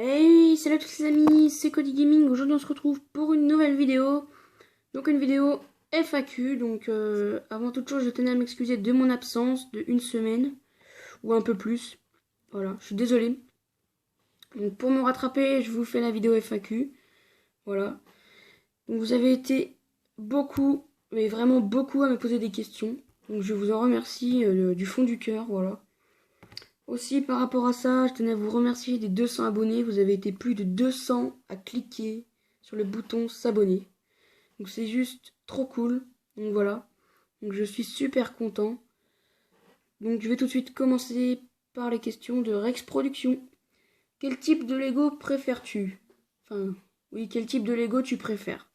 Hey, salut à tous les amis, c'est Cody Gaming. Aujourd'hui on se retrouve pour une nouvelle vidéo. Donc une vidéo FAQ. Donc avant toute chose je tenais à m'excuser de mon absence de une semaine ou un peu plus. Voilà, je suis désolé. Donc pour me rattraper je vous fais la vidéo FAQ. Voilà. Donc vous avez été beaucoup, mais vraiment beaucoup à me poser des questions. Donc je vous en remercie du fond du cœur, voilà. Aussi, par rapport à ça, je tenais à vous remercier des 200 abonnés. Vous avez été plus de 200 à cliquer sur le bouton s'abonner. Donc c'est juste trop cool. Donc voilà. Donc je suis super content. Donc je vais tout de suite commencer par les questions de Rex Production. Quel type de Lego préfères-tu? Enfin, oui, quel type de Lego tu préfères?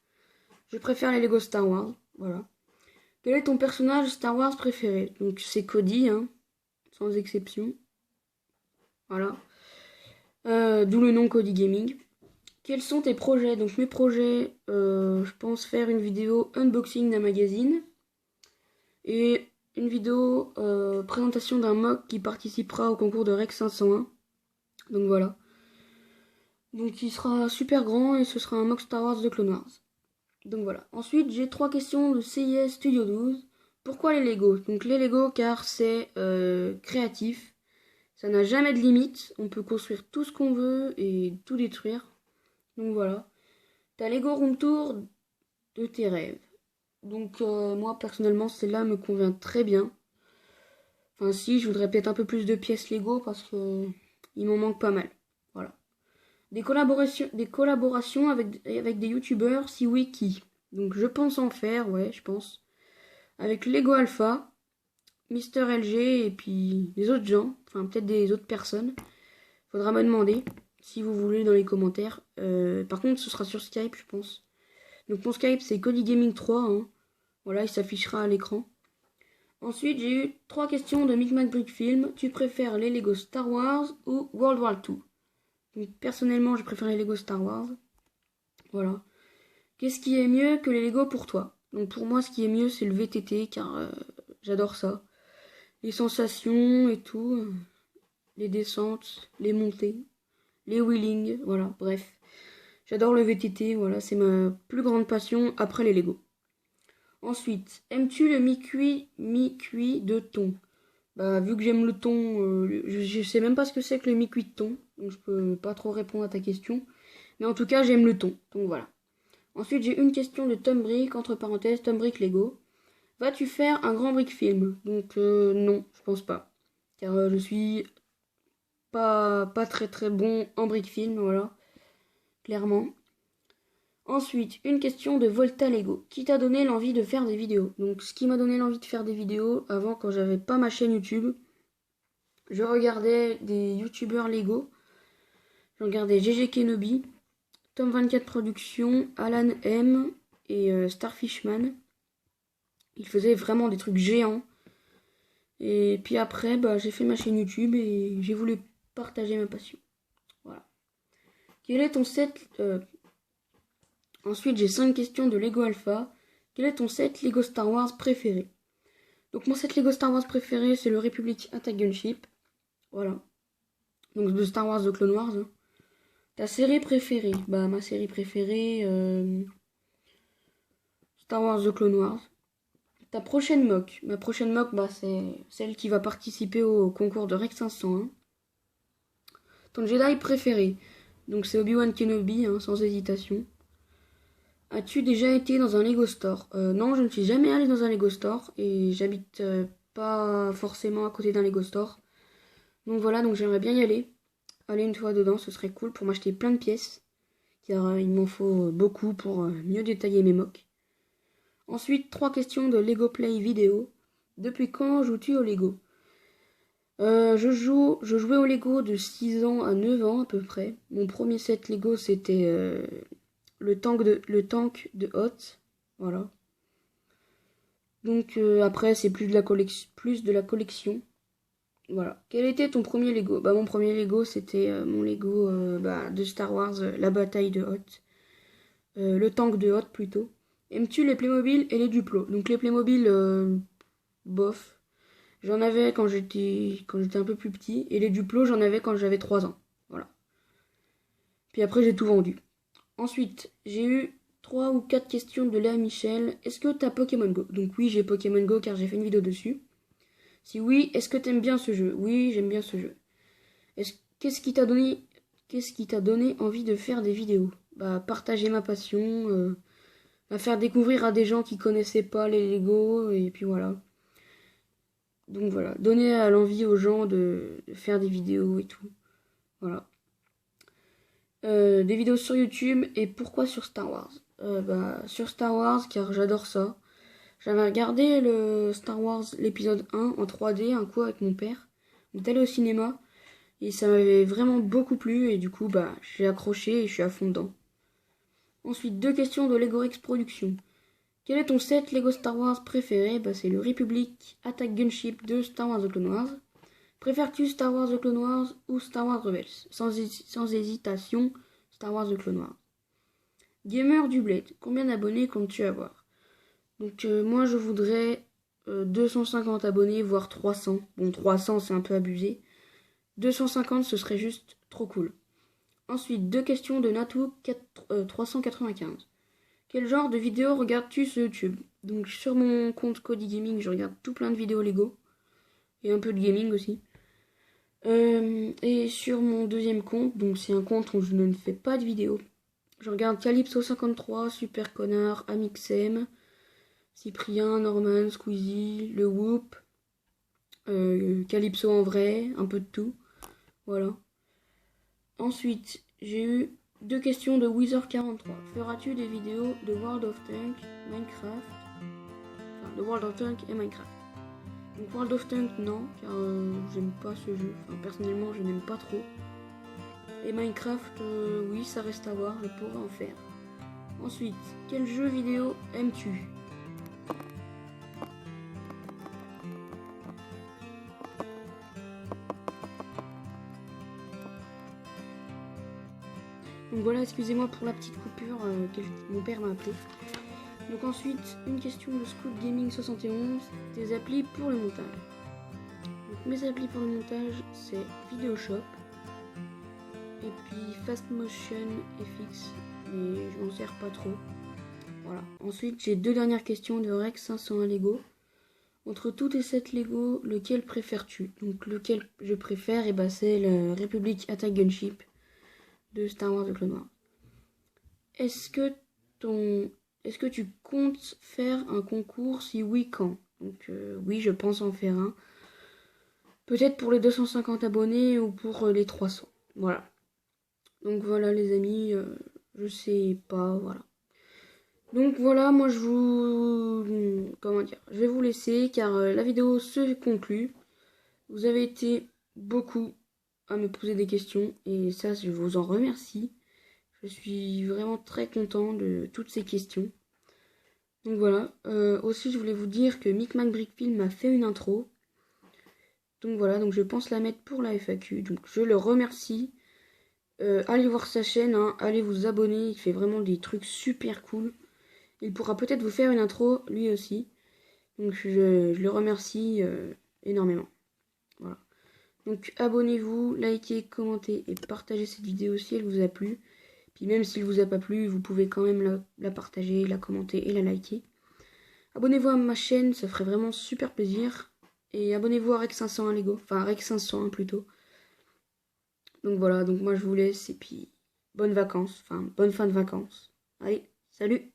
Je préfère les Lego Star Wars. Voilà. Quel est ton personnage Star Wars préféré? Donc c'est Cody, hein, sans exception. Voilà. D'où le nom Cody Gaming. Quels sont tes projets? Donc mes projets, je pense faire une vidéo unboxing d'un magazine et une vidéo présentation d'un mock qui participera au concours de Rec 501. Donc voilà. Donc il sera super grand et ce sera un mock Star Wars de Clone Wars. Donc voilà. Ensuite j'ai 3 questions de CIS Studio 12. Pourquoi les Lego? Donc les Lego car c'est créatif. Ça n'a jamais de limite. On peut construire tout ce qu'on veut et tout détruire. Donc voilà. T'as Lego Room Tour de tes rêves. Donc moi personnellement celle-là me convient très bien. Enfin si, je voudrais peut-être un peu plus de pièces Lego parce que il m'en manque pas mal. Voilà. Des collaborations avec des youtubeurs, si oui qui. Donc je pense en faire, ouais, je pense. Avec Lego Alpha, Mister LG et puis des autres gens, enfin peut-être des autres personnes. Faudra me demander si vous voulez dans les commentaires. Par contre ce sera sur Skype je pense. Donc mon Skype c'est Cody Gaming 3, hein. Voilà, il s'affichera à l'écran. Ensuite, j'ai eu 3 questions de Micmac Brickfilm. Tu préfères les Lego Star Wars ou World War II? Donc, personnellement, je préfère les Lego Star Wars. Voilà. Qu'est-ce qui est mieux que les Lego pour toi? Donc, pour moi, ce qui est mieux, c'est le VTT, car j'adore ça. Les sensations et tout. Les descentes, les montées, les wheelings, voilà, bref. J'adore le VTT, voilà, c'est ma plus grande passion après les Lego. Ensuite, aimes-tu le mi-cuit de thon? Bah, vu que j'aime le thon, je sais même pas ce que c'est que le mi-cuit de thon, donc je peux pas trop répondre à ta question. Mais en tout cas, j'aime le thon, donc voilà. Ensuite, j'ai une question de Tom Brick, entre parenthèses, Tom Brick Lego. Vas-tu faire un grand brick film? Donc, non, je pense pas. Car je suis pas très très bon en brick film, voilà, clairement. Ensuite, une question de Volta Lego. Qui t'a donné l'envie de faire des vidéos? Donc, ce qui m'a donné l'envie de faire des vidéos, avant, quand j'avais pas ma chaîne YouTube, je regardais des youtubeurs Lego. Je regardais GG Kenobi, Tom24 Productions, Alan M et Starfishman. Ils faisaient vraiment des trucs géants. Et puis après, bah, j'ai fait ma chaîne YouTube et j'ai voulu partager ma passion. Voilà. Quel est ton set Ensuite, j'ai 5 questions de Lego Alpha. Quel est ton set Lego Star Wars préféré? Donc mon set Lego Star Wars préféré, c'est le Republic Attack Gunship. Voilà. Donc de Star Wars de Clone Wars. Hein. Ta série préférée? Bah ma série préférée, Star Wars The Clone Wars. Ta prochaine mock? Ma prochaine mock, bah c'est celle qui va participer au concours de Rec 501. Ton Jedi préféré? Donc c'est Obi-Wan Kenobi, hein, sans hésitation. As-tu déjà été dans un Lego Store? Non, je ne suis jamais allée dans un Lego Store et j'habite pas forcément à côté d'un Lego Store. Donc voilà, donc j'aimerais bien y aller. Aller une fois dedans, ce serait cool pour m'acheter plein de pièces. Car il m'en faut beaucoup pour mieux détailler mes mocks. Ensuite, 3 questions de Lego Play vidéo. Depuis quand joues-tu au Lego? Je jouais au Lego de 6 ans à 9 ans à peu près. Mon premier set Lego c'était le tank de Hot. Voilà. Donc après c'est plus de la collection. Voilà. Quel était ton premier Lego? Bah mon premier Lego c'était mon Lego de Star Wars, la bataille de Hot. Le tank de Hot plutôt. Aimes-tu les Playmobil et les Duplo? Donc les Playmobil, bof. J'en avais quand j'étais un peu plus petit. Et les Duplo, j'en avais quand j'avais 3 ans. Voilà. Puis après, j'ai tout vendu. Ensuite, j'ai eu 3 ou 4 questions de Léa Michel. Est-ce que t'as Pokémon Go? Donc oui, j'ai Pokémon Go car j'ai fait une vidéo dessus. Si oui, est-ce que t'aimes bien ce jeu? Oui, j'aime bien ce jeu. Qu'est-ce qui t'a donné envie de faire des vidéos? Bah, partager ma passion, la faire découvrir à des gens qui connaissaient pas les Lego, et puis voilà. Donc voilà, donner à l'envie aux gens de faire des vidéos et tout. Voilà. Des vidéos sur YouTube et pourquoi sur Star Wars? Bah, sur Star Wars car j'adore ça. J'avais regardé le Star Wars l'épisode 1 en 3D un coup avec mon père. On est allé au cinéma et ça m'avait vraiment beaucoup plu et du coup bah j'ai accroché et je suis à fond dedans. Ensuite, 2 questions de Legorex Productions. Quel est ton set Lego Star Wars préféré? Bah, c'est le Republic Attack Gunship de Star Wars The Clone Wars. Préfères-tu Star Wars The Clone Wars ou Star Wars Rebels? Sans hésitation, Star Wars The Clone Wars. Gamer du Blade, combien d'abonnés comptes-tu avoir? Donc moi je voudrais 250 abonnés, voire 300. Bon, 300 c'est un peu abusé. 250 ce serait juste trop cool. Ensuite, 2 questions de Natou 395. Quel genre de vidéos regardes-tu sur YouTube? Donc sur mon compte Cody Gaming, je regarde tout plein de vidéos Lego. Et un peu de gaming aussi. Et sur mon deuxième compte, donc c'est un compte où je ne fais pas de vidéos. Je regarde Calypso53, Super Connard, Amixem, Cyprien, Norman, Squeezie, Le Whoop, Calypso en vrai, un peu de tout. Voilà. Ensuite, j'ai eu 2 questions de Wizard43. Feras-tu des vidéos de World of Tanks, Minecraft, enfin de World of Tanks et Minecraft? Donc World of Tanks non, car j'aime pas ce jeu. Enfin personnellement je n'aime pas trop. Et Minecraft, oui ça reste à voir, je pourrais en faire. Ensuite, quel jeu vidéo aimes-tu? Donc voilà, excusez-moi pour la petite coupure que mon père m'a appelé. Donc ensuite, une question de Scoot Gaming 71, tes applis pour le montage. Donc mes applis pour le montage, c'est Videoshop et puis Fast Motion FX, mais je m'en sers pas trop. Voilà. Ensuite, j'ai 2 dernières questions de Rex 501 Lego. Entre toutes et 7 Lego, lequel préfères-tu? Donc lequel je préfère, et bah c'est le Republic Attack Gunship de Star Wars The Clone Wars. Est-ce que tu comptes faire un concours? Si oui, quand? Donc oui, je pense en faire un. Peut-être pour les 250 abonnés ou pour les 300. Voilà. Donc voilà les amis, je sais pas, voilà. Donc voilà, moi je vous... Comment dire? Je vais vous laisser car la vidéo se conclut. Vous avez été beaucoup à me poser des questions et ça je vous en remercie. Je suis vraiment très content de toutes ces questions. Donc voilà, aussi je voulais vous dire que Micmac Brickfield m'a fait une intro. Donc voilà, donc je pense la mettre pour la FAQ. Donc je le remercie. Allez voir sa chaîne, hein, allez vous abonner, il fait vraiment des trucs super cool. Il pourra peut-être vous faire une intro lui aussi. Donc je le remercie énormément. Voilà. Donc abonnez-vous, likez, commentez et partagez cette vidéo si elle vous a plu. Puis même s'il vous a pas plu, vous pouvez quand même la partager, la commenter et la liker. Abonnez-vous à ma chaîne, ça ferait vraiment super plaisir. Et abonnez-vous à Rex 501 Lego, enfin Rex 501 plutôt. Donc voilà, donc moi je vous laisse et puis bonnes vacances, enfin bonne fin de vacances. Allez, salut!